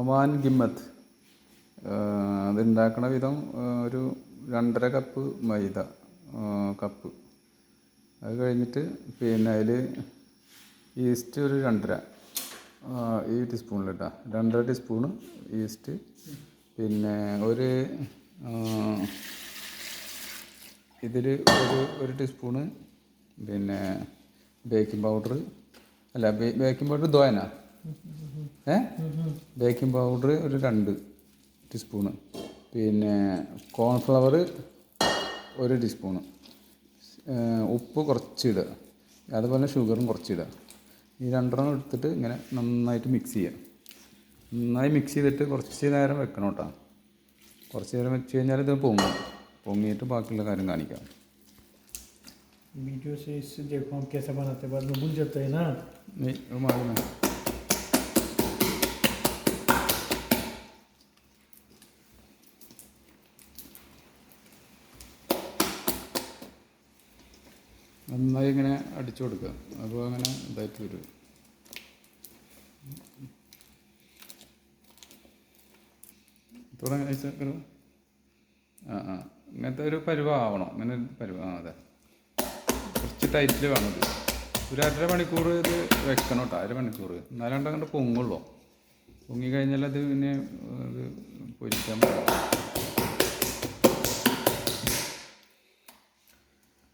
Oman ഗിമ്മത്ത്. അതുണ്ടാക്കണ വിധം ഒരു 2.5 cup മൈദ cup. അത് കഴിഞ്ഞിട്ട് പിന്നെ അതിൽ ഈസ്റ്റ് ഒരു 2.5 ഈ ടീസ്പൂണിലിട്ടാ 2.5 ടീസ്പൂണ് ഈസ്റ്റ്. പിന്നെ ഇതിൽ ഒരു ടീസ്പൂണ് പിന്നെ ബേക്കിംഗ് പൗഡർ അല്ല ബേക്കിംഗ് പൗഡർ ദോയനാ ബേക്കിംഗ് പൗഡർ ഒരു 2 ടീസ്പൂണ്. പിന്നെ കോൺഫ്ലവർ 1 ടീസ്പൂണ്. ഉപ്പ് കുറച്ചിടുക, അതുപോലെ ഷുഗറും കുറച്ചിടുക. ഈ 2 എടുത്തിട്ട് ഇങ്ങനെ നന്നായിട്ട് മിക്സ് ചെയ്യുക. നന്നായി മിക്സ് ചെയ്തിട്ട് കുറച്ച് നേരം വെക്കണം കേട്ടോ. കുറച്ച് നേരം വെച്ച് കഴിഞ്ഞാൽ ഇത് പൊങ്ങിയിട്ട് ബാക്കിയുള്ള കാര്യം കാണിക്കാം. वीडियो से इससे देखो हम कैसे बनाते हैं, बाद में भूल जाते हैं ना। नहीं वो मालूम है. നന്നായി ഇങ്ങനെ അടിച്ചു കൊടുക്കുക. അപ്പോൾ അങ്ങനെ ഇതായിട്ട് വരും. തുടങ്ങി ഇങ്ങനത്തെ ഒരു പരുവാവണം. ഇങ്ങനെ അതെ, കുറച്ച് ടൈറ്റിൽ വേണം. ഇത് ഒരു 1.5 മണിക്കൂർ ഇത് വെക്കണം കേട്ടോ. 1.5 മണിക്കൂർ എന്നാലും അങ്ങോട്ട് പൊങ്ങുള്ളൂ. പൊങ്ങി കഴിഞ്ഞാൽ അത് പിന്നെ അത് പൊരിക്കാൻ പറ്റും.